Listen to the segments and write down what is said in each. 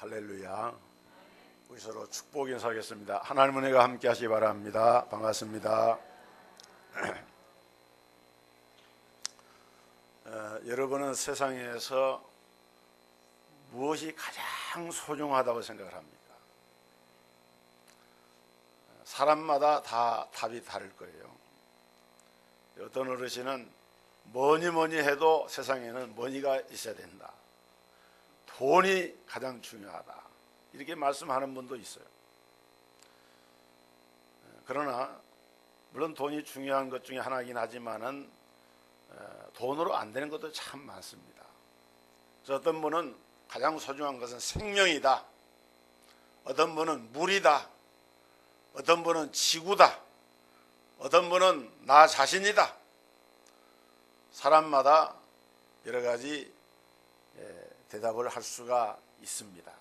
할렐루야. 우리 서로 축복 인사하겠습니다. 하나님 은혜가 함께 하시기 바랍니다. 반갑습니다. 여러분은 세상에서 무엇이 가장 소중하다고 생각을 합니까? 사람마다 다 답이 다를 거예요. 어떤 어르신은 뭐니 해도 세상에는 머니가 있어야 된다. 돈이 가장 중요하다. 이렇게 말씀하는 분도 있어요. 그러나 물론 돈이 중요한 것 중에 하나이긴 하지만은 돈으로 안 되는 것도 참 많습니다. 그래서 어떤 분은 가장 소중한 것은 생명이다. 어떤 분은 물이다. 어떤 분은 지구다. 어떤 분은 나 자신이다. 사람마다 여러 가지 대답을 할 수가 있습니다.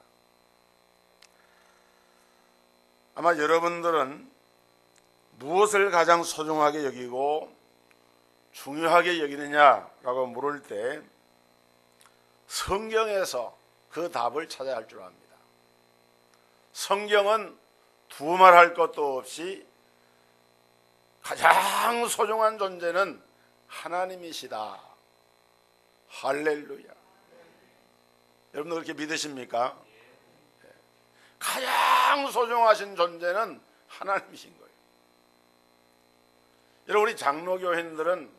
아마 여러분들은 무엇을 가장 소중하게 여기고 중요하게 여기느냐라고 물을 때 성경에서 그 답을 찾아야 할 줄 압니다. 성경은 두말할 것도 없이 가장 소중한 존재는 하나님이시다. 할렐루야. 여러분들 그렇게 믿으십니까? 가장 소중하신 존재는 하나님이신 거예요. 여러분, 우리 장로교인들은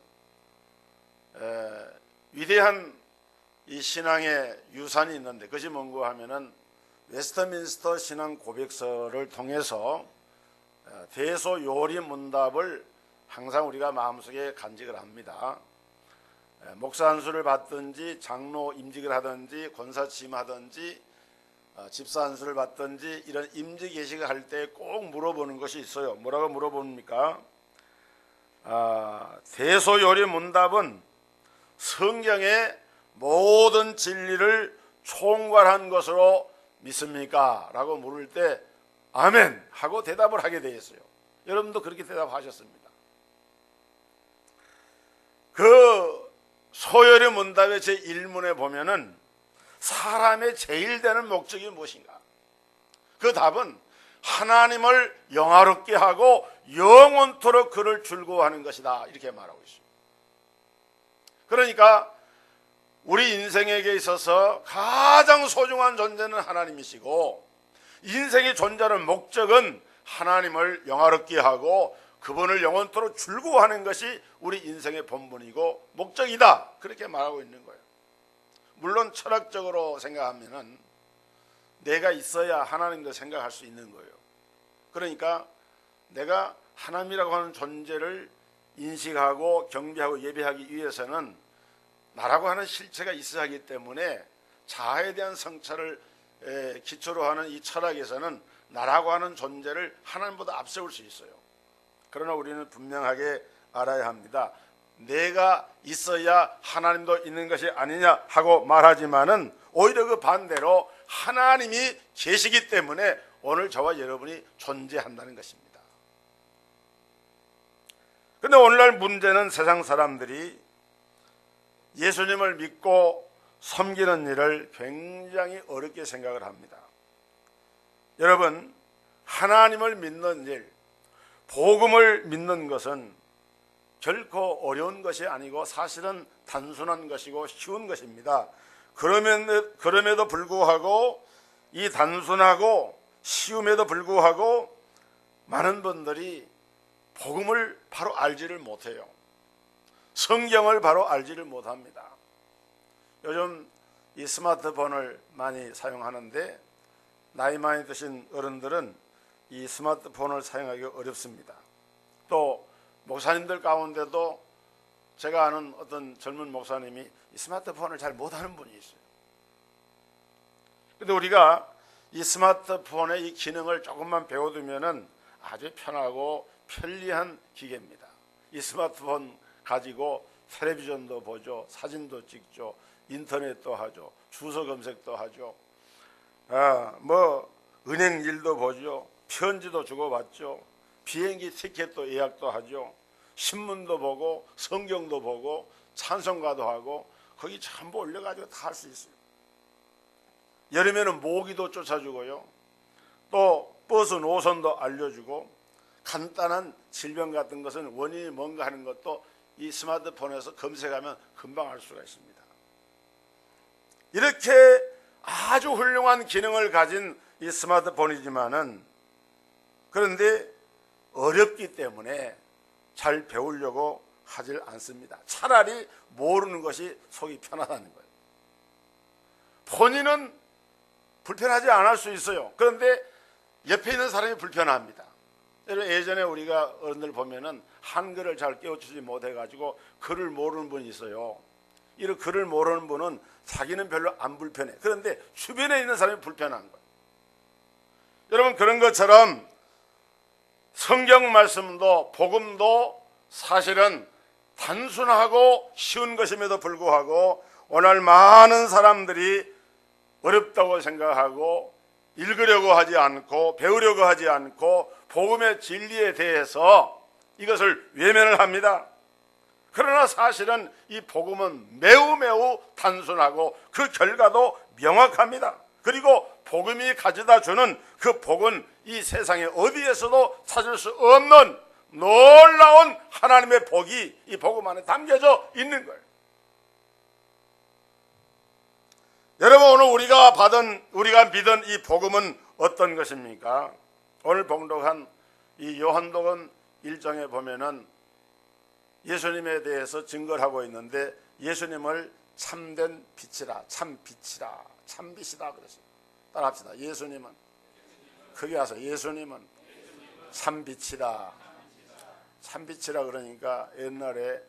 위대한 이 신앙의 유산이 있는데 그것이 뭔가 하면은 웨스트민스터 신앙 고백서를 통해서 대소요리문답을 항상 우리가 마음속에 간직을 합니다. 목사 안수를 받든지 장로 임직을 하든지 권사 취임하든지 집사 안수를 받든지 이런 임직 예식을 할 때 꼭 물어보는 것이 있어요. 뭐라고 물어봅니까? 대소요리문답은 성경의 모든 진리를 총괄한 것으로 믿습니까? 라고 물을 때 아멘 하고 대답을 하게 되어 있어요. 여러분도 그렇게 대답하셨습니다. 그 소요리 문답의 제1문에 보면은 사람의 제일 되는 목적이 무엇인가? 그 답은 하나님을 영화롭게 하고 영원토록 그를 즐거워하는 것이다. 이렇게 말하고 있습니다. 그러니까 우리 인생에게 있어서 가장 소중한 존재는 하나님이시고 인생의 존재하는 목적은 하나님을 영화롭게 하고 그분을 영원토록 즐거워하는 것이 우리 인생의 본분이고 목적이다. 그렇게 말하고 있는 거예요. 물론 철학적으로 생각하면은 내가 있어야 하나님도 생각할 수 있는 거예요. 그러니까 내가 하나님이라고 하는 존재를 인식하고 경배하고 예배하기 위해서는 나라고 하는 실체가 있어야 하기 때문에 자아에 대한 성찰을 기초로 하는 이 철학에서는 나라고 하는 존재를 하나님보다 앞세울 수 있어요. 그러나 우리는 분명하게 알아야 합니다. 내가 있어야 하나님도 있는 것이 아니냐 하고 말하지만은 오히려 그 반대로 하나님이 계시기 때문에 오늘 저와 여러분이 존재한다는 것입니다. 그런데 오늘날 문제는 세상 사람들이 예수님을 믿고 섬기는 일을 굉장히 어렵게 생각을 합니다. 여러분, 하나님을 믿는 일, 복음을 믿는 것은 결코 어려운 것이 아니고 사실은 단순한 것이고 쉬운 것입니다. 그럼에도 불구하고 이 단순하고 쉬움에도 불구하고 많은 분들이 복음을 바로 알지를 못해요. 성경을 바로 알지를 못합니다. 요즘 이 스마트폰을 많이 사용하는데 나이 많이 드신 어른들은 이 스마트폰을 사용하기 어렵습니다. 또 목사님들 가운데도 제가 아는 어떤 젊은 목사님이 이 스마트폰을 잘 못하는 분이 있어요. 그런데 우리가 이 스마트폰의 이 기능을 조금만 배워두면은 아주 편하고 편리한 기계입니다. 이 스마트폰 가지고 텔레비전도 보죠, 사진도 찍죠, 인터넷도 하죠, 주소 검색도 하죠, 은행 일도 보죠, 편지도 주고받죠, 비행기 티켓도 예약도 하죠, 신문도 보고 성경도 보고 찬송가도 하고 거기 전부 올려가지고 다 할 수 있어요. 여름에는 모기도 쫓아주고요. 또 버스 노선도 알려주고 간단한 질병 같은 것은 원인이 뭔가 하는 것도 이 스마트폰에서 검색하면 금방 알 수가 있습니다. 이렇게 아주 훌륭한 기능을 가진 이 스마트폰이지만은 그런데 어렵기 때문에 잘 배우려고 하질 않습니다. 차라리 모르는 것이 속이 편하다는 거예요. 본인은 불편하지 않을 수 있어요. 그런데 옆에 있는 사람이 불편합니다. 예전에 우리가 어른들 보면은 한글을 잘 깨우치지 못해가지고 글을 모르는 분이 있어요. 이런 글을 모르는 분은 자기는 별로 안 불편해. 그런데 주변에 있는 사람이 불편한 거예요. 여러분, 그런 것처럼 성경 말씀도 복음도 사실은 단순하고 쉬운 것임에도 불구하고 오늘 많은 사람들이 어렵다고 생각하고 읽으려고 하지 않고 배우려고 하지 않고 복음의 진리에 대해서 이것을 외면을 합니다. 그러나 사실은 이 복음은 매우 단순하고 그 결과도 명확합니다. 그리고 복음이 가져다 주는 그 복은 이 세상에 어디에서도 찾을 수 없는 놀라운 하나님의 복이 이 복음 안에 담겨져 있는 거예요. 여러분, 오늘 우리가 믿은 이 복음은 어떤 것입니까? 오늘 봉독한 이 요한복음 1장에 보면은 예수님에 대해서 증거를 하고 있는데 예수님을 참된 빛이라, 참빛이라, 참빛이다 그랬어요. 따라합시다. 예수님은, 크게 하세요. 예수님은 참빛이다. 참빛이라 그러니까 옛날에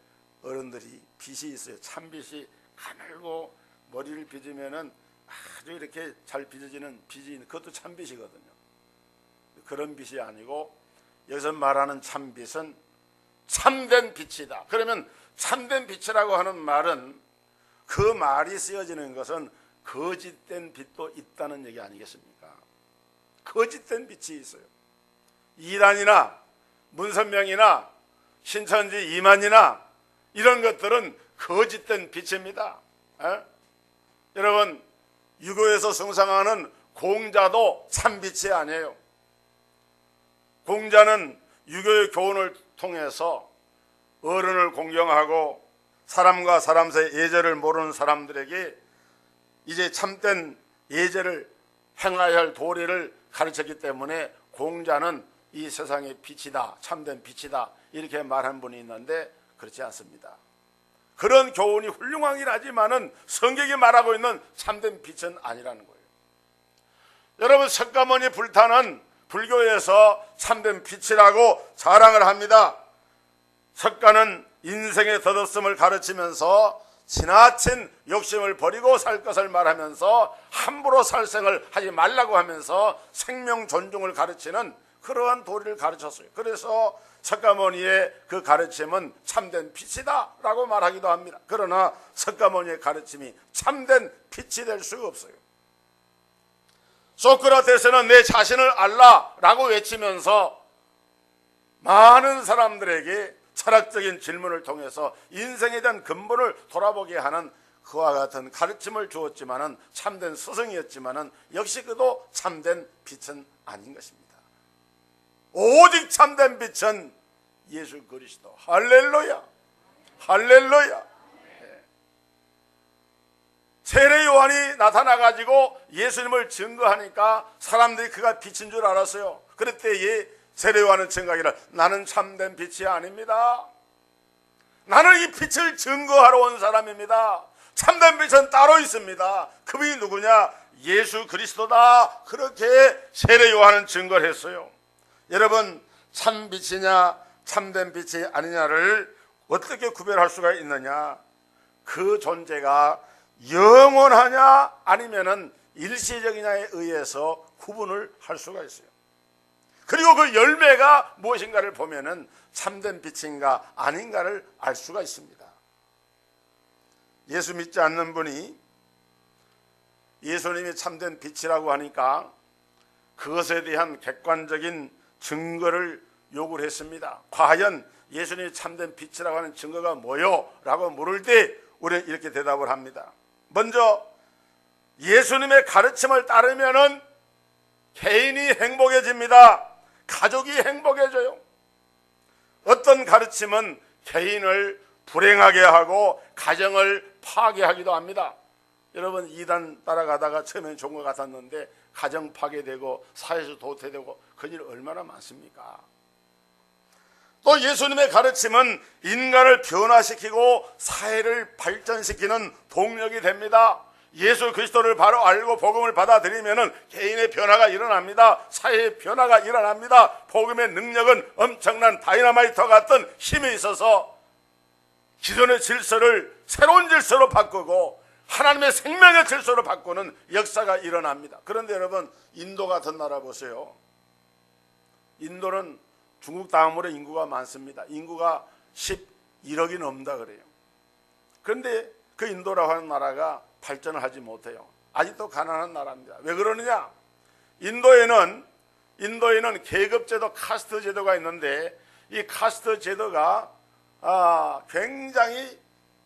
어른들이 빛이 있어요. 참빛이 가늘고 머리를 빚으면은 아주 이렇게 잘 빚어지는 빛이 있는, 그것도 참빛이거든요. 그런 빛이 아니고 여기서 말하는 참빛은 참된 빛이다. 그러면 참된 빛이라고 하는 말은 그 말이 쓰여지는 것은 거짓된 빛도 있다는 얘기 아니겠습니까? 거짓된 빛이 있어요. 이단이나 문선명이나 신천지 이만이나 이런 것들은 거짓된 빛입니다. 여러분, 유교에서 숭상하는 공자도 참빛이 아니에요. 공자는 유교의 교훈을 통해서 어른을 공경하고 사람과 사람 사이 예절을 모르는 사람들에게 이제 참된 예절을 행해야 할 도리를 가르쳤기 때문에 공자는 이 세상의 빛이다, 참된 빛이다 이렇게 말한 분이 있는데 그렇지 않습니다. 그런 교훈이 훌륭하긴 하지만은 성경이 말하고 있는 참된 빛은 아니라는 거예요. 여러분, 석가모니 불타는 불교에서 참된 빛이라고 자랑을 합니다. 석가는 인생의 덧없음을 가르치면서 지나친 욕심을 버리고 살 것을 말하면서 함부로 살생을 하지 말라고 하면서 생명 존중을 가르치는 그러한 도리를 가르쳤어요. 그래서 석가모니의 그 가르침은 참된 빛이다 라고 말하기도 합니다. 그러나 석가모니의 가르침이 참된 빛이 될 수가 없어요. 소크라테스는 내 자신을 알라 라고 외치면서 많은 사람들에게 철학적인 질문을 통해서 인생에 대한 근본을 돌아보게 하는 그와 같은 가르침을 주었지만은 참된 스승이었지만은 역시 그도 참된 빛은 아닌 것입니다. 오직 참된 빛은 예수 그리스도. 할렐루야, 할렐루야. 세례 요한이 나타나가지고 예수님을 증거하니까 사람들이 그가 빛인 줄 알았어요. 그랬더니 세례 요한은 증거하기를 나는 참된 빛이 아닙니다. 나는 이 빛을 증거하러 온 사람입니다. 참된 빛은 따로 있습니다. 그분이 누구냐? 예수 그리스도다. 그렇게 세례 요한은 증거를 했어요. 여러분, 참 빛이냐 참된 빛이 아니냐를 어떻게 구별할 수가 있느냐? 그 존재가 영원하냐 아니면은 일시적이냐에 의해서 구분을 할 수가 있어요. 그리고 그 열매가 무엇인가를 보면은 참된 빛인가 아닌가를 알 수가 있습니다. 예수 믿지 않는 분이 예수님이 참된 빛이라고 하니까 그것에 대한 객관적인 증거를 요구를 했습니다. 과연 예수님이 참된 빛이라고 하는 증거가 뭐요? 라고 물을 때 우리는 이렇게 대답을 합니다. 먼저 예수님의 가르침을 따르면은 개인이 행복해집니다. 가족이 행복해져요. 어떤 가르침은 개인을 불행하게 하고 가정을 파괴하기도 합니다. 여러분, 이단 따라가다가 처음엔 좋은 것 같았는데 가정 파괴되고 사회에서 도태되고 그런 일 얼마나 많습니까? 또 예수님의 가르침은 인간을 변화시키고 사회를 발전시키는 동력이 됩니다. 예수 그리스도를 바로 알고 복음을 받아들이면 개인의 변화가 일어납니다. 사회의 변화가 일어납니다. 복음의 능력은 엄청난 다이너마이터 같은 힘이 있어서 기존의 질서를 새로운 질서로 바꾸고 하나님의 생명의 질서로 바꾸는 역사가 일어납니다. 그런데 여러분, 인도 같은 나라 보세요. 인도는 중국 다음으로 인구가 많습니다. 인구가 11억이 넘다 그래요. 그런데 그 인도라고 하는 나라가 발전을 하지 못해요. 아직도 가난한 나라입니다. 왜 그러느냐? 인도에는 계급제도, 카스트 제도가 있는데 이 카스트 제도가 굉장히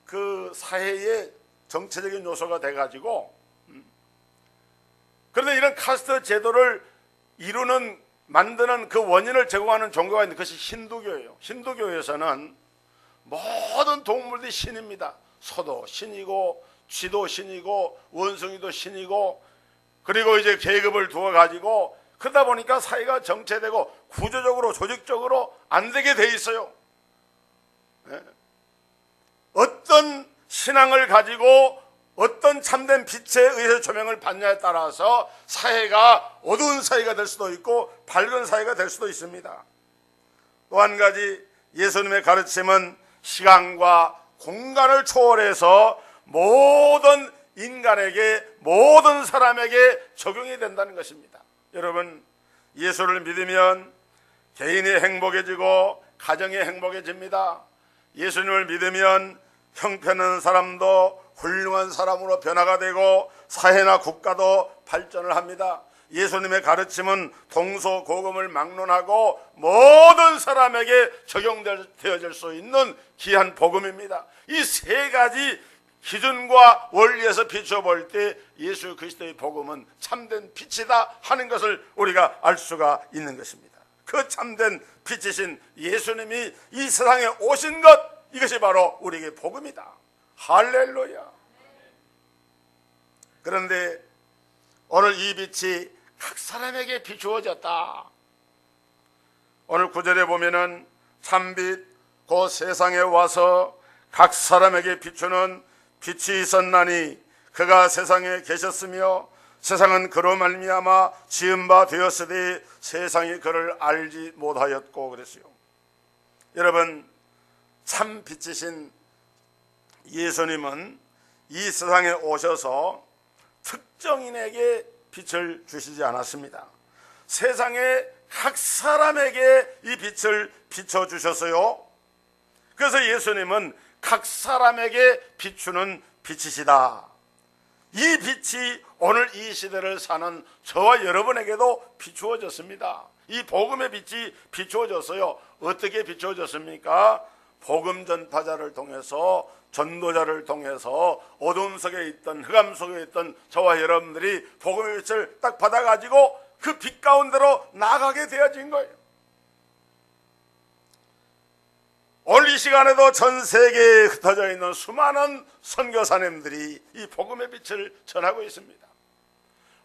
그 사회의 정체적인 요소가 돼가지고, 그런데 이런 카스트 제도를 만드는 그 원인을 제공하는 종교가 있는데 그것이 힌두교예요. 힌두교에서는 모든 동물들이 신입니다. 소도 신이고 쥐도 신이고 원숭이도 신이고, 그리고 이제 계급을 두어 가지고 그러다 보니까 사회가 정체되고 구조적으로 조직적으로 안 되게 돼 있어요. 어떤 신앙을 가지고 어떤 참된 빛에 의해서 조명을 받냐에 따라서 사회가 어두운 사회가 될 수도 있고 밝은 사회가 될 수도 있습니다. 또 한 가지, 예수님의 가르침은 시간과 공간을 초월해서 모든 인간에게, 모든 사람에게 적용이 된다는 것입니다. 여러분, 예수를 믿으면 개인이 행복해지고 가정이 행복해집니다. 예수님을 믿으면 형편없는 사람도 훌륭한 사람으로 변화가 되고 사회나 국가도 발전을 합니다. 예수님의 가르침은 동서고금을 막론하고 모든 사람에게 적용되어질 수 있는 귀한 복음입니다. 이 세 가지 기준과 원리에서 비춰볼 때 예수 그리스도의 복음은 참된 빛이다 하는 것을 우리가 알 수가 있는 것입니다. 그 참된 빛이신 예수님이 이 세상에 오신 것, 이것이 바로 우리에게 복음이다. 할렐루야. 그런데 오늘 이 빛이 각 사람에게 비추어졌다. 오늘 9절에 보면은 참빛 곧 세상에 와서 각 사람에게 비추는 빛이 있었나니 그가 세상에 계셨으며 세상은 그로 말미암아 지은 바 되었으되 세상이 그를 알지 못하였고 그랬어요. 여러분, 참 빛이신 예수님은 이 세상에 오셔서 특정인에게 빛을 주시지 않았습니다. 세상의 각 사람에게 이 빛을 비춰주셨어요. 그래서 예수님은 각 사람에게 비추는 빛이시다. 이 빛이 오늘 이 시대를 사는 저와 여러분에게도 비추어졌습니다. 이 복음의 빛이 비추어졌어요. 어떻게 비추어졌습니까? 복음 전파자를 통해서, 전도자를 통해서 어둠 속에 있던, 흑암 속에 있던 저와 여러분들이 복음의 빛을 딱 받아가지고 그 빛 가운데로 나가게 되어진 거예요. 오늘 이 시간에도 전 세계에 흩어져 있는 수많은 선교사님들이 이 복음의 빛을 전하고 있습니다.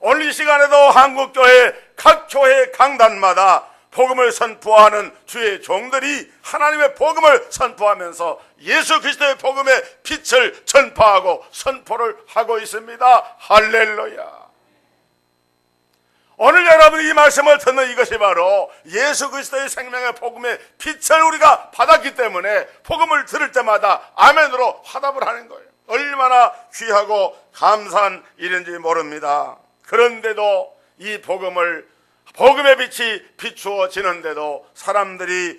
오늘 이 시간에도 한국교회 각 교회 강단마다 복음을 선포하는 주의 종들이 하나님의 복음을 선포하면서 예수 그리스도의 복음의 빛을 전파하고 선포를 하고 있습니다. 할렐루야. 오늘 여러분이 이 말씀을 듣는 이것이 바로 예수 그리스도의 생명의 복음의 빛을 우리가 받았기 때문에 복음을 들을 때마다 아멘으로 화답을 하는 거예요. 얼마나 귀하고 감사한 일인지 모릅니다. 그런데도 이 복음의 빛이 비추어지는데도 사람들이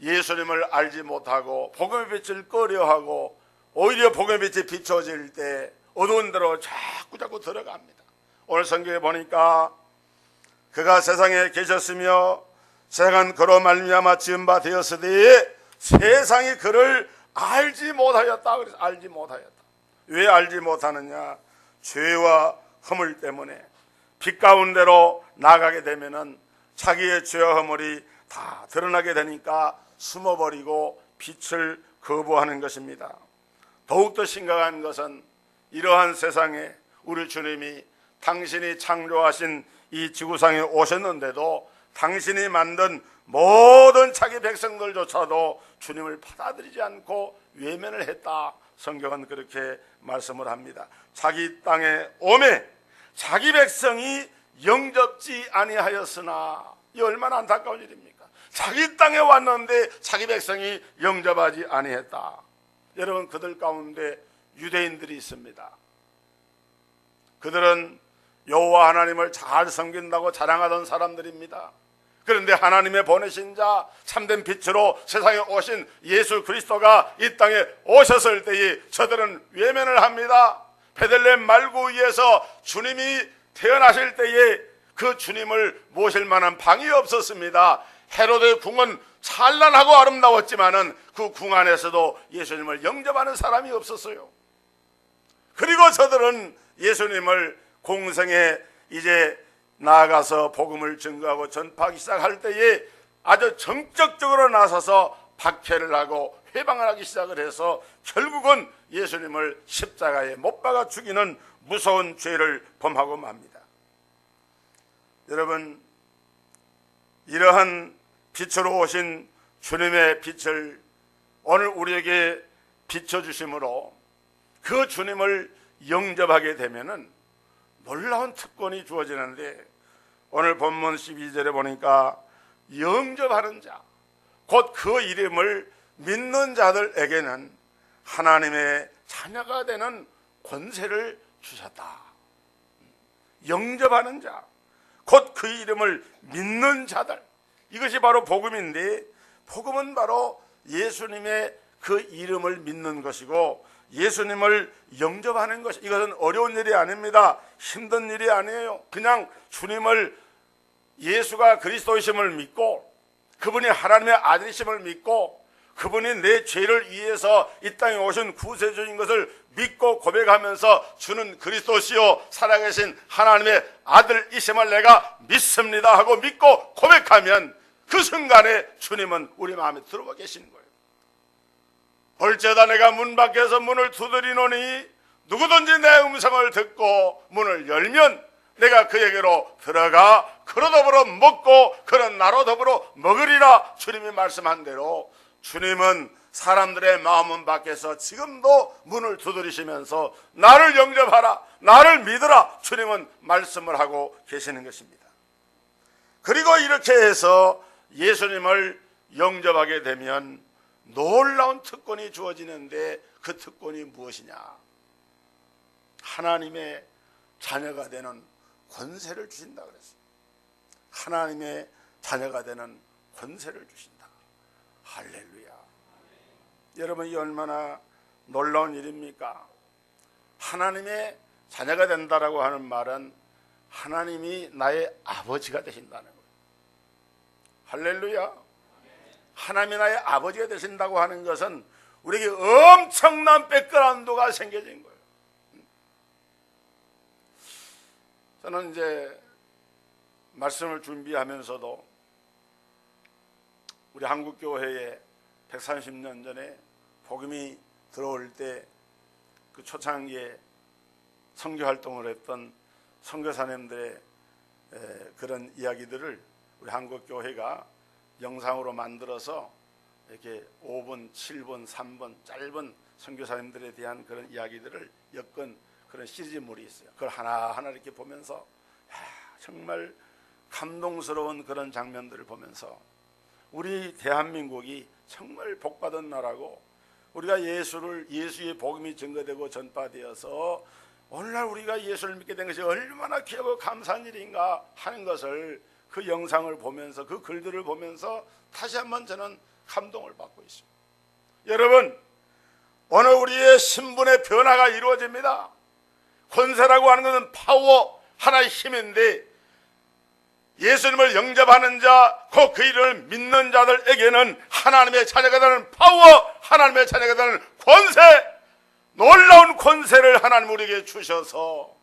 예수님을 알지 못하고 복음의 빛을 꺼려하고 오히려 복음의 빛이 비추어질 때 어두운 데로 자꾸 들어갑니다. 오늘 성경에 보니까 그가 세상에 계셨으며 세상은 그로 말미암아 지은 바 되었으니 세상이 그를 알지 못하였다. 그래서 알지 못하였다. 왜 알지 못하느냐? 죄와 허물 때문에 빛 가운데로 나가게 되면은 자기의 죄와 허물이 다 드러나게 되니까 숨어버리고 빛을 거부하는 것입니다. 더욱더 심각한 것은 이러한 세상에 우리 주님이 당신이 창조하신 이 지구상에 오셨는데도 당신이 만든 모든 자기 백성들조차도 주님을 받아들이지 않고 외면을 했다. 성경은 그렇게 말씀을 합니다. 자기 땅에 오매 자기 백성이 영접지 아니하였으나, 이 얼마나 안타까운 일입니까? 자기 땅에 왔는데 자기 백성이 영접하지 아니했다. 여러분, 그들 가운데 유대인들이 있습니다. 그들은 여호와 하나님을 잘 섬긴다고 자랑하던 사람들입니다. 그런데 하나님의 보내신 자 참된 빛으로 세상에 오신 예수 그리스도가 이 땅에 오셨을 때에 저들은 외면을 합니다. 베들레헴 말구 위에서 주님이 태어나실 때에 그 주님을 모실 만한 방이 없었습니다. 헤로드의 궁은 찬란하고 아름다웠지만은 그 궁 안에서도 예수님을 영접하는 사람이 없었어요. 그리고 저들은 예수님을 공생에 이제 나아가서 복음을 증거하고 전파하기 시작할 때에 아주 정적적으로 나서서 박해를 하고 회방을 하기 시작을 해서 결국은 예수님을 십자가에 못 박아 죽이는 무서운 죄를 범하고 맙니다. 여러분, 이러한 빛으로 오신 주님의 빛을 오늘 우리에게 비춰주심으로 그 주님을 영접하게 되면은 놀라운 특권이 주어지는데, 오늘 본문 12절에 보니까 영접하는 자, 곧 그 이름을 믿는 자들에게는 하나님의 자녀가 되는 권세를 주셨다. 영접하는 자, 곧 그 이름을 믿는 자들, 이것이 바로 복음인데, 복음은 바로 예수님의 그 이름을 믿는 것이고 예수님을 영접하는 것, 이것은 어려운 일이 아닙니다. 힘든 일이 아니에요. 그냥 주님을, 예수가 그리스도이심을 믿고 그분이 하나님의 아들이심을 믿고 그분이 내 죄를 위해서 이 땅에 오신 구세주인 것을 믿고 고백하면서 주는 그리스도시요 살아계신 하나님의 아들이심을 내가 믿습니다 하고 믿고 고백하면 그 순간에 주님은 우리 마음에 들어와 계시는 거예요. 볼지어다 내가 문 밖에서 문을 두드리노니 누구든지 내 음성을 듣고 문을 열면 내가 그에게로 들어가 그로 더불어 먹고 그는 나로 더불어 먹으리라. 주님이 말씀한 대로 주님은 사람들의 마음 밖에서 지금도 문을 두드리시면서 나를 영접하라, 나를 믿으라, 주님은 말씀을 하고 계시는 것입니다. 그리고 이렇게 해서 예수님을 영접하게 되면 놀라운 특권이 주어지는데, 그 특권이 무엇이냐? 하나님의 자녀가 되는 권세를 주신다 그랬어요. 하나님의 자녀가 되는 권세를 주신다. 할렐루야. 여러분, 이 얼마나 놀라운 일입니까? 하나님의 자녀가 된다라고 하는 말은 하나님이 나의 아버지가 되신다는 거예요. 할렐루야. 하나님이 나의 아버지가 되신다고 하는 것은 우리에게 엄청난 백그라운드가 생겨진 거예요. 저는 이제 말씀을 준비하면서도 우리 한국교회에 130년 전에 복음이 들어올 때 그 초창기에 선교활동을 했던 선교사님들의 그런 이야기들을 우리 한국교회가 영상으로 만들어서 이렇게 5분, 7분, 3분 짧은 선교사님들에 대한 그런 이야기들을 엮은 그런 시리즈물이 있어요. 그걸 하나하나 이렇게 보면서 정말 감동스러운 그런 장면들을 보면서 우리 대한민국이 정말 복받은 나라고, 우리가 예수의 복음이 증거되고 전파되어서 오늘날 우리가 예수를 믿게 된 것이 얼마나 귀하고 감사한 일인가 하는 것을 그 영상을 보면서, 그 글들을 보면서 다시 한번 저는 감동을 받고 있습니다. 여러분, 오늘 우리의 신분의 변화가 이루어집니다. 권세라고 하는 것은 파워, 하나의 힘인데, 예수님을 영접하는 자, 곧 그 이름을 믿는 자들에게는 하나님의 자녀가 되는 파워, 하나님의 자녀가 되는 권세, 놀라운 권세를 하나님 우리에게 주셔서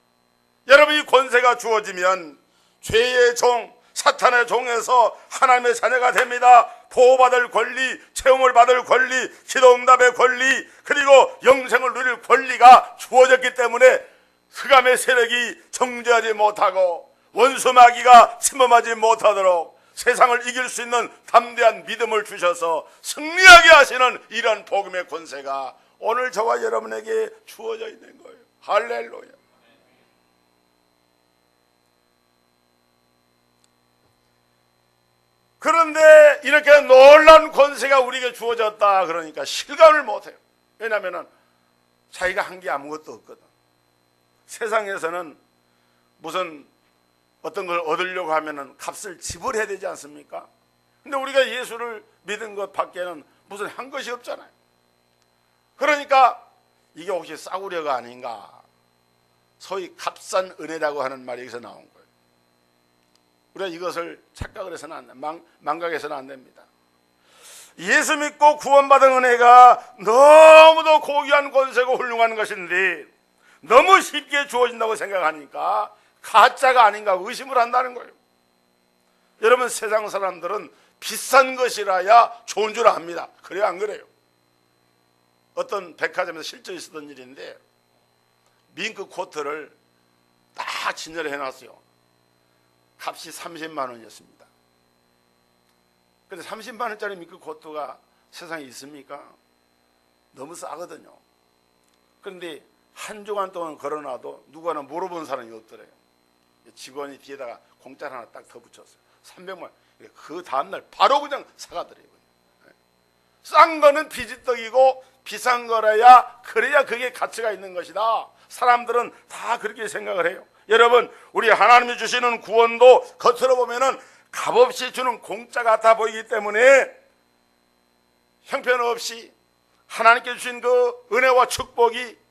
여러분이 권세가 주어지면 죄의 종, 사탄의 종에서 하나님의 자녀가 됩니다. 보호받을 권리, 체험을 받을 권리, 기도응답의 권리, 그리고 영생을 누릴 권리가 주어졌기 때문에 흑암의 세력이 정죄하지 못하고 원수 마귀가 침범하지 못하도록 세상을 이길 수 있는 담대한 믿음을 주셔서 승리하게 하시는 이런 복음의 권세가 오늘 저와 여러분에게 주어져 있는 거예요. 할렐루야. 그런데 이렇게 놀라운 권세가 우리에게 주어졌다 그러니까 실감을 못해요. 왜냐하면 자기가 한 게 아무것도 없거든. 세상에서는 무슨 어떤 걸 얻으려고 하면 값을 지불해야 되지 않습니까? 근데 우리가 예수를 믿은 것 밖에는 무슨 한 것이 없잖아요. 그러니까 이게 혹시 싸구려가 아닌가? 소위 값싼 은혜라고 하는 말이 여기서 나온 거예요. 우리가 이것을 착각을 해서는 안 돼. 망각해서는 안 됩니다. 예수 믿고 구원받은 은혜가 너무도 고귀한 권세고 훌륭한 것인데 너무 쉽게 주어진다고 생각하니까 가짜가 아닌가 의심을 한다는 거예요. 여러분, 세상 사람들은 비싼 것이라야 좋은 줄 압니다. 그래요, 안 그래요? 어떤 백화점에서 실제 있었던 일인데 밍크 코트를 딱 진열해 놨어요. 값이 30만 원이었습니다. 근데 30만 원짜리 밍크 코트가 세상에 있습니까? 너무 싸거든요. 그런데 한 주간 동안 걸어놔도 누구나 물어본 사람이 없더래요. 직원이 뒤에다가 공짜를 하나 딱 더 붙였어요. 300만 원. 그 다음날 바로 그냥 사가더래요. 싼 거는 비지떡이고 비싼 거라야 그래야 그게 가치가 있는 것이다. 사람들은 다 그렇게 생각을 해요. 여러분, 우리 하나님이 주시는 구원도 겉으로 보면은 값없이 주는 공짜 같아 보이기 때문에 형편없이 하나님께 주신 그 은혜와 축복이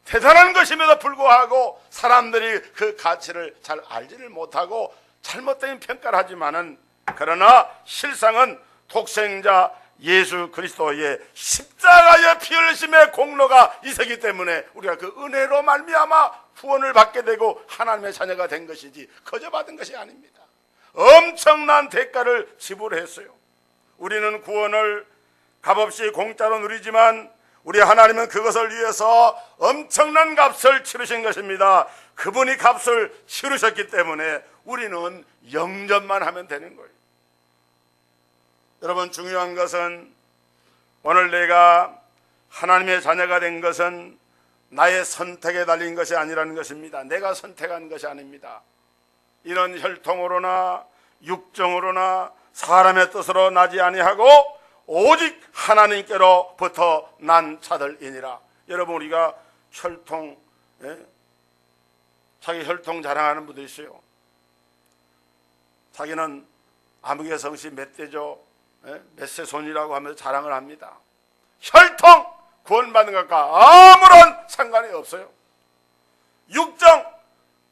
대단한 것임에도 불구하고 사람들이 그 가치를 잘 알지를 못하고 잘못된 평가를 하지만은, 그러나 실상은 독생자 예수 그리스도의 십자가의 피 흘리심의 공로가 있었기 때문에 우리가 그 은혜로 말미암아 구원을 받게 되고 하나님의 자녀가 된 것이지 거저 받은 것이 아닙니다. 엄청난 대가를 지불했어요. 우리는 구원을 값없이 공짜로 누리지만 우리 하나님은 그것을 위해서 엄청난 값을 치르신 것입니다. 그분이 값을 치르셨기 때문에 우리는 영접만 하면 되는 거예요. 여러분, 중요한 것은 오늘 내가 하나님의 자녀가 된 것은 나의 선택에 달린 것이 아니라는 것입니다. 내가 선택한 것이 아닙니다. 이는 혈통으로나 육정으로나 사람의 뜻으로 나지 아니하고 오직 하나님께로부터 난 자들이니라. 여러분, 우리가 혈통, 자기 혈통 자랑하는 분도 있어요. 자기는 아무개 성씨 몇 대죠, 몇 세 손이라고 하면서 자랑을 합니다. 혈통 구원받는 것과 아무런 상관이 없어요. 육정,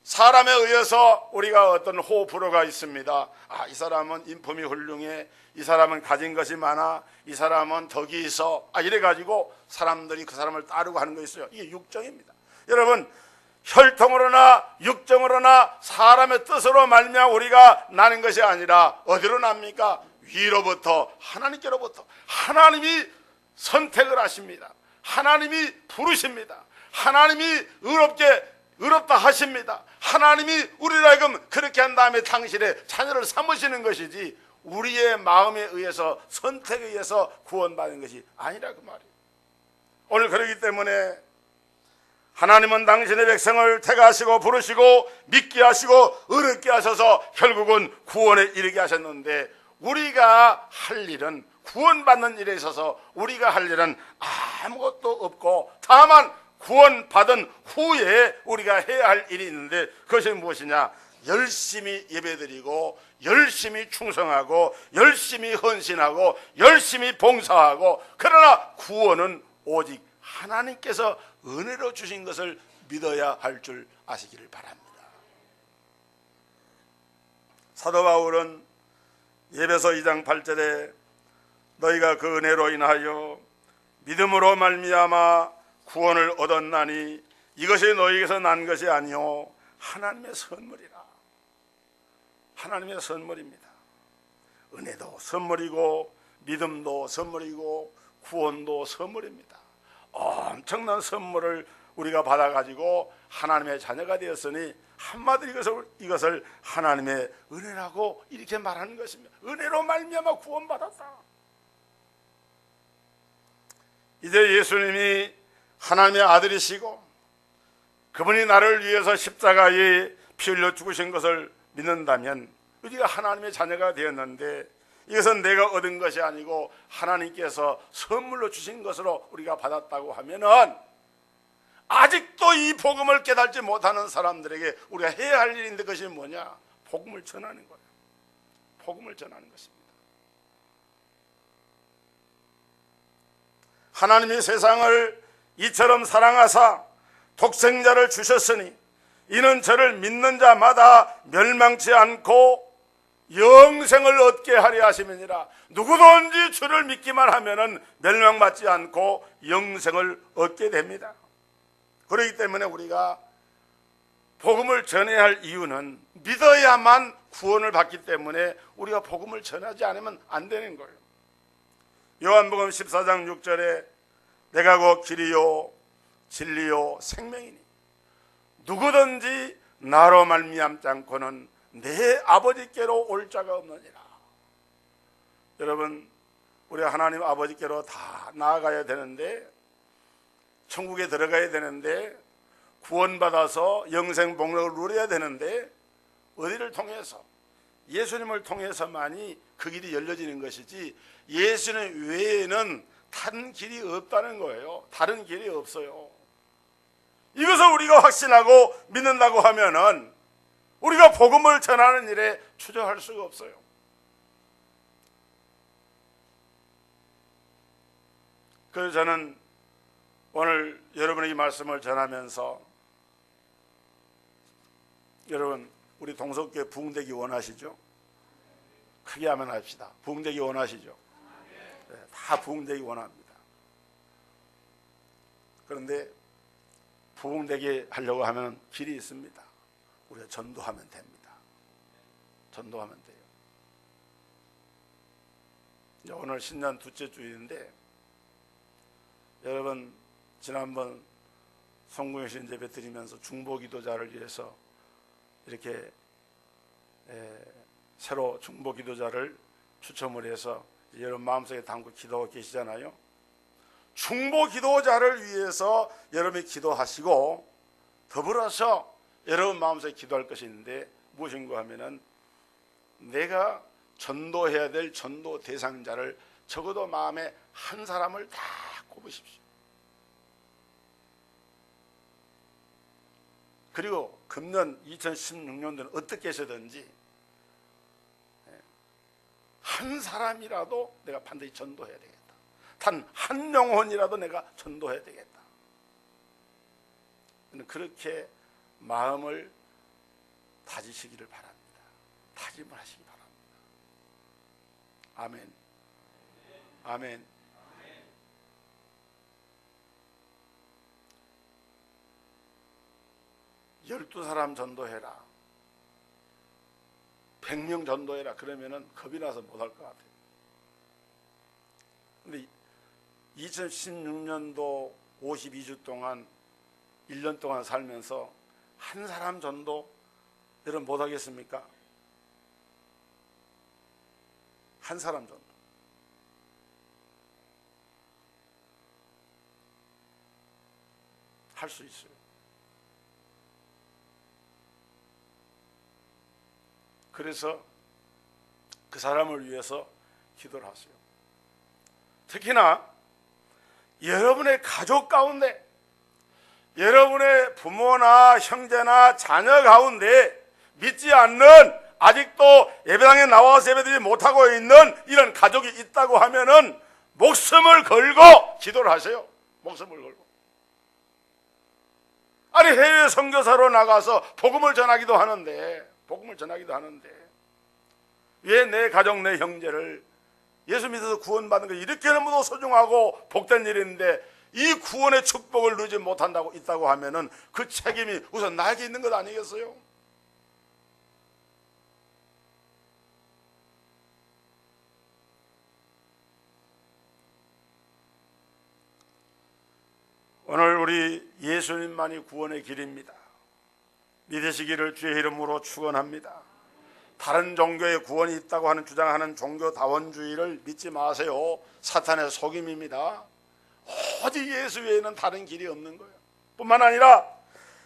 사람에 의해서 우리가 어떤 호불호가 있습니다. 이 사람은 인품이 훌륭해, 이 사람은 가진 것이 많아, 이 사람은 덕이 있어, 이래가지고 사람들이 그 사람을 따르고 하는 거 있어요. 이게 육정입니다. 여러분, 혈통으로나 육정으로나 사람의 뜻으로 말미암아 우리가 나는 것이 아니라 어디로 납니까? 위로부터, 하나님께로부터. 하나님이 선택을 하십니다. 하나님이 부르십니다. 하나님이 의롭다 하십니다. 하나님이 우리를 하여금 그렇게 한 다음에 당신의 자녀를 삼으시는 것이지 우리의 마음에 의해서, 선택에 의해서 구원받는 것이 아니라 그 말이에요. 오늘 그렇기 때문에 하나님은 당신의 백성을 택하시고 부르시고 믿게 하시고 의롭게 하셔서 결국은 구원에 이르게 하셨는데, 우리가 할 일은, 구원받는 일에 있어서 우리가 할 일은 아무것도 없고 다만 구원받은 후에 우리가 해야 할 일이 있는데, 그것이 무엇이냐? 열심히 예배드리고 열심히 충성하고 열심히 헌신하고 열심히 봉사하고, 그러나 구원은 오직 하나님께서 은혜로 주신 것을 믿어야 할 줄 아시기를 바랍니다. 사도 바울은 에베소 2장 8절에 너희가 그 은혜로 인하여 믿음으로 말미암아 구원을 얻었나니 이것이 너희에게서 난 것이 아니요 하나님의 선물이라. 하나님의 선물입니다. 은혜도 선물이고 믿음도 선물이고 구원도 선물입니다. 엄청난 선물을 우리가 받아가지고 하나님의 자녀가 되었으니 한마디로 이것을 하나님의 은혜라고 이렇게 말하는 것입니다. 은혜로 말미암아 구원받았다. 이제 예수님이 하나님의 아들이시고 그분이 나를 위해서 십자가에 피 흘려 죽으신 것을 믿는다면 우리가 하나님의 자녀가 되었는데 이것은 내가 얻은 것이 아니고 하나님께서 선물로 주신 것으로 우리가 받았다고 하면은 아직도 이 복음을 깨닫지 못하는 사람들에게 우리가 해야 할 일인데 그것이 뭐냐? 복음을 전하는 거예요. 복음을 전하는 것입니다. 하나님이 세상을 이처럼 사랑하사 독생자를 주셨으니 이는 저를 믿는 자마다 멸망치 않고 영생을 얻게 하려 하심이니라. 누구든지 주를 믿기만 하면은 멸망받지 않고 영생을 얻게 됩니다. 그렇기 때문에 우리가 복음을 전해야 할 이유는 믿어야만 구원을 받기 때문에 우리가 복음을 전하지 않으면 안 되는 거예요. 요한복음 14장 6절에 내가 곧 길이요 진리요 생명이니 누구든지 나로 말미암지 않고는 내 아버지께로 올 자가 없느니라. 여러분, 우리 하나님 아버지께로 다 나아가야 되는데, 천국에 들어가야 되는데, 구원받아서 영생 복락을 누려야 되는데, 어디를 통해서? 예수님을 통해서만이 그 길이 열려지는 것이지 예수님 외에는 다른 길이 없다는 거예요. 다른 길이 없어요. 이것을 우리가 확신하고 믿는다고 하면은 우리가 복음을 전하는 일에 주저할 수가 없어요. 그래서 저는 오늘 여러분에게 말씀을 전하면서 여러분 우리 동석교회 부흥되기 원하시죠? 크게 하면 합시다. 부흥되기 원하시죠? 네, 다 부흥되기 원합니다. 그런데 부흥되게 하려고 하면 길이 있습니다. 우리가 전도하면 됩니다. 전도하면 돼요. 이제 오늘 신년 둘째 주일인데 여러분 지난번 성공여신 예배 드리면서 중보기도자를 위해서 이렇게 새로 중보기도자를 추첨을 해서 여러분 마음속에 담고 기도하고 계시잖아요. 중보기도자를 위해서 여러분이 기도하시고 더불어서 여러분 마음속에 기도할 것이 있는데 무엇인가 하면은 내가 전도해야 될 전도 대상자를 적어도 마음에 한 사람을 다 꼽으십시오. 그리고 금년 2016년도는 어떻게 해서든지 한 사람이라도 내가 반드시 전도해야 되겠다. 단 한 영혼이라도 내가 전도해야 되겠다. 그렇게 마음을 다지시기를 바랍니다. 다짐을 하시기 바랍니다. 아멘. 아멘. 12사람 전도해라. 100명 전도해라. 그러면은 겁이 나서 못할 것 같아요. 근데 2016년도 52주 동안 1년 동안 살면서 한 사람 전도 여러분 못하겠습니까? 한 사람 전도. 할 수 있어요. 그래서 그 사람을 위해서 기도를 하세요. 특히나 여러분의 가족 가운데, 여러분의 부모나 형제나 자녀 가운데 믿지 않는, 아직도 예배당에 나와서 예배드리지 못하고 있는 이런 가족이 있다고 하면은 목숨을 걸고 기도를 하세요. 목숨을 걸고. 아니 해외 선교사로 나가서 복음을 전하기도 하는데 왜 내 가족 내 형제를 예수 믿어서 구원받는 게 이렇게 너무도 소중하고 복된 일인데 이 구원의 축복을 누리지 못한다고 있다고 하면은 그 책임이 우선 나에게 있는 것 아니겠어요? 오늘 우리 예수님만이 구원의 길입니다. 믿으시기를 주의 이름으로 축원합니다. 다른 종교에 구원이 있다고 하는 주장하는 종교다원주의를 믿지 마세요. 사탄의 속임입니다. 오직 예수 외에는 다른 길이 없는 거예요. 뿐만 아니라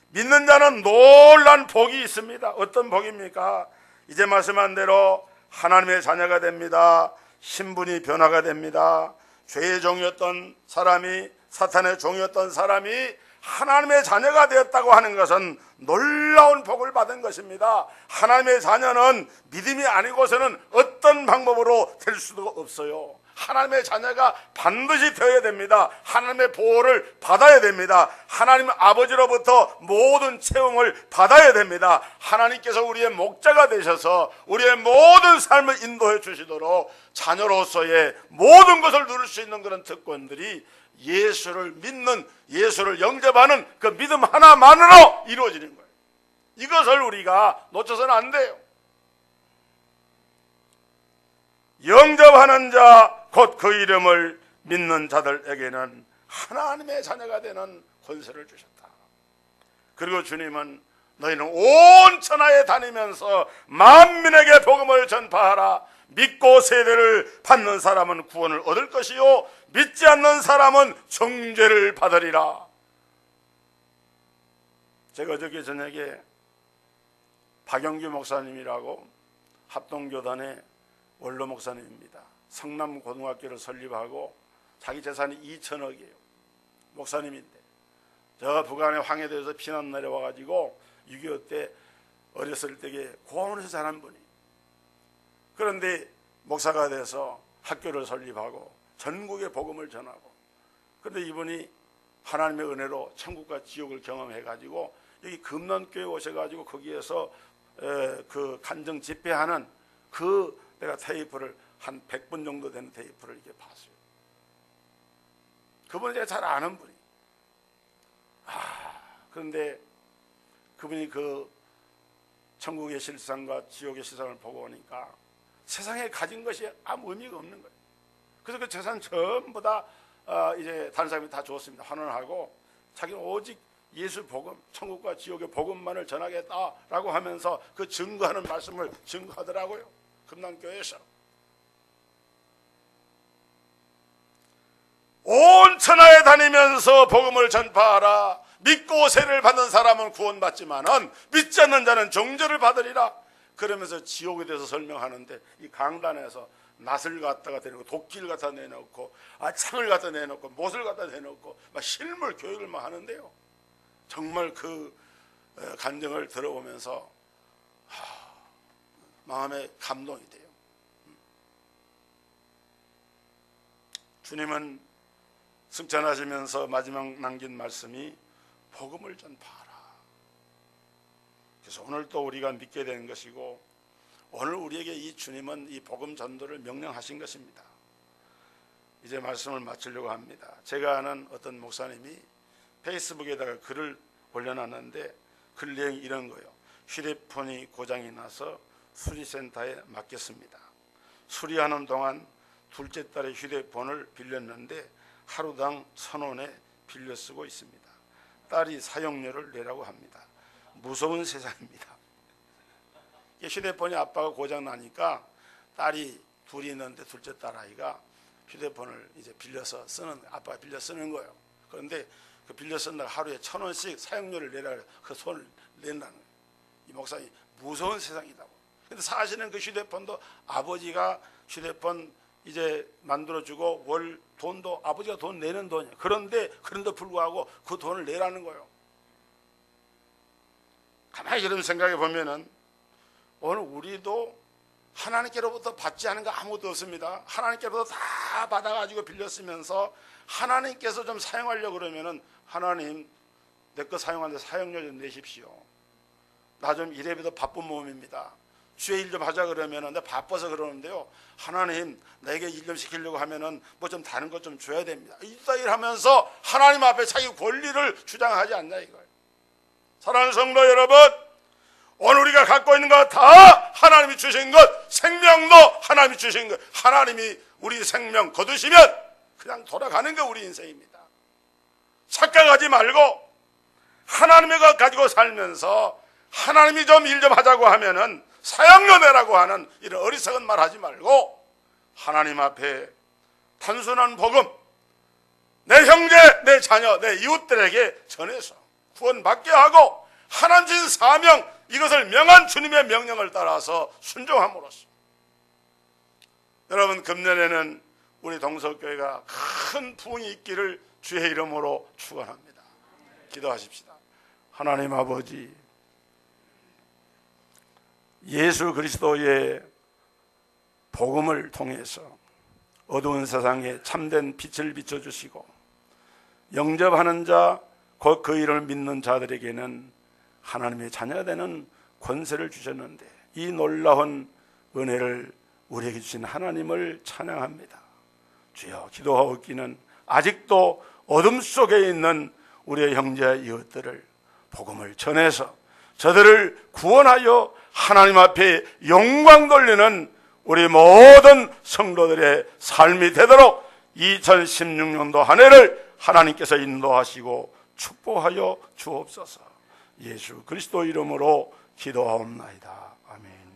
믿는 자는 놀란 복이 있습니다. 어떤 복입니까? 이제 말씀한 대로 하나님의 자녀가 됩니다. 신분이 변화가 됩니다. 죄의 종이었던 사람이, 사탄의 종이었던 사람이 하나님의 자녀가 되었다고 하는 것은 놀라운 복을 받은 것입니다. 하나님의 자녀는 믿음이 아니고서는 어떤 방법으로 될 수도 없어요. 하나님의 자녀가 반드시 되어야 됩니다. 하나님의 보호를 받아야 됩니다. 하나님 아버지로부터 모든 채용을 받아야 됩니다. 하나님께서 우리의 목자가 되셔서 우리의 모든 삶을 인도해 주시도록 자녀로서의 모든 것을 누릴 수 있는 그런 특권들이 예수를 믿는, 예수를 영접하는 그 믿음 하나만으로 이루어지는 거예요. 이것을 우리가 놓쳐서는 안 돼요. 영접하는 자, 곧 그 이름을 믿는 자들에게는 하나님의 자녀가 되는 권세를 주셨다. 그리고 주님은 너희는 온 천하에 다니면서 만민에게 복음을 전파하라. 믿고 세례를 받는 사람은 구원을 얻을 것이요 믿지 않는 사람은 정죄를 받으리라. 제가 어저께 저녁에 박영규 목사님이라고 합동교단의 원로 목사님입니다. 성남고등학교를 설립하고 자기 재산이 2천억이에요. 목사님인데 저 북한의 황해도에서 피난 내려와가지고 6.25 때 어렸을 때에 고아원에서 자란 분이, 그런데 목사가 돼서 학교를 설립하고 전국에 복음을 전하고, 그런데 이분이 하나님의 은혜로 천국과 지옥을 경험해가지고 여기 금난교에 오셔가지고 거기에서 그 간증 집회하는 그 내가 테이프를 한 100분 정도 되는 테이프를 이렇게 봤어요. 그분은 제가 잘 아는 분이. 그런데 그분이 그 천국의 실상과 지옥의 실상을 보고 오니까 세상에 가진 것이 아무 의미가 없는 거예요. 그래서 그 재산 전부 다 이제 다른 사람이 다 줬습니다. 환원하고 자기는 오직 예수 복음, 천국과 지옥의 복음만을 전하겠다라고 하면서 그 증거하는 말씀을 증거하더라고요. 금남교회에서. 온 천하에 다니면서 복음을 전파하라. 믿고 세례를 받는 사람은 구원받지만은 믿지 않는 자는 정죄를 받으리라. 그러면서 지옥에 대해서 설명하는데 이 강단에서 낫을 갖다가 대놓고 도끼를 갖다 내놓고 창을 갖다 내놓고 못을 갖다 내놓고 막 실물 교육을 막 하는데요. 정말 그 간증을 들어보면서 마음에 감동이 돼요. 주님은 승천하시면서 마지막 남긴 말씀이 복음을 전파하라. 그래서 오늘 또 우리가 믿게 되는 것이고, 오늘 우리에게 이 주님은 이 복음 전도를 명령하신 것입니다. 이제 말씀을 마치려고 합니다. 제가 아는 어떤 목사님이 페이스북에다가 글을 올려놨는데 글 내용이 이런 거예요. 휴대폰이 고장이 나서 수리센터에 맡겼습니다. 수리하는 동안 둘째 딸의 휴대폰을 빌렸는데 하루당 1,000원에 빌려 쓰고 있습니다. 딸이 사용료를 내라고 합니다. 무서운 세상입니다. 휴대폰이 아빠가 고장 나니까 딸이 둘이 있는데 둘째 딸 아이가 휴대폰을 이제 빌려서 쓰는, 아빠가 빌려 쓰는 거예요. 그런데 그 빌려 쓴다고 하루에 1,000원씩 사용료를 내라, 그 손을 낸다는 거예요. 이 목사님 무서운 세상이라고. 근데 사실은 그 휴대폰도 아버지가 휴대폰 이제 만들어주고 월 돈도 아버지가 돈 내는 돈이에요. 그런데 불구하고 그 돈을 내라는 거예요. 가만히 이런 생각해 보면은 오늘 우리도 하나님께로부터 받지 않은 거 아무것도 없습니다. 하나님께로부터 다 받아가지고 빌려 쓰면서 하나님께서 좀 사용하려고 그러면은 하나님 내 거 사용하는데 사용료 좀 내십시오. 나 좀 이래봬도 바쁜 몸입니다. 주의 일 좀 하자 그러면은 내가 바빠서 그러는데요. 하나님 내게 일 좀 시키려고 하면은 뭐 좀 다른 것 좀 줘야 됩니다. 이따일 하면서 하나님 앞에 자기 권리를 주장하지 않나 이거예요. 사랑하는 성도 여러분, 오늘 우리가 갖고 있는 것 다 하나님이 주신 것, 생명도 하나님이 주신 것, 하나님이 우리 생명 거두시면 그냥 돌아가는 게 우리 인생입니다. 착각하지 말고 하나님의 것 가지고 살면서 하나님이 좀 일 좀 하자고 하면은 사양여매라고 하는 이런 어리석은 말 하지 말고 하나님 앞에 단순한 복음, 내 형제, 내 자녀, 내 이웃들에게 전해서 구원받게 하고 하나님 주신 사명, 이것을 명한 주님의 명령을 따라서 순종함으로써 여러분 금년에는 우리 동석교회가 큰 부흥이 있기를 주의 이름으로 축원합니다. 기도하십시다. 하나님 아버지, 예수 그리스도의 복음을 통해서 어두운 세상에 참된 빛을 비춰주시고 영접하는 자, 곧 그 이름을 믿는 자들에게는 하나님의 자녀가 되는 권세를 주셨는데 이 놀라운 은혜를 우리에게 주신 하나님을 찬양합니다. 주여, 기도하고 있기는 아직도 어둠 속에 있는 우리의 형제 이웃들을 복음을 전해서 저들을 구원하여 하나님 앞에 영광 돌리는 우리 모든 성도들의 삶이 되도록 2016년도 한 해를 하나님께서 인도하시고 축복하여 주옵소서. 예수 그리스도 이름으로 기도하옵나이다. 아멘.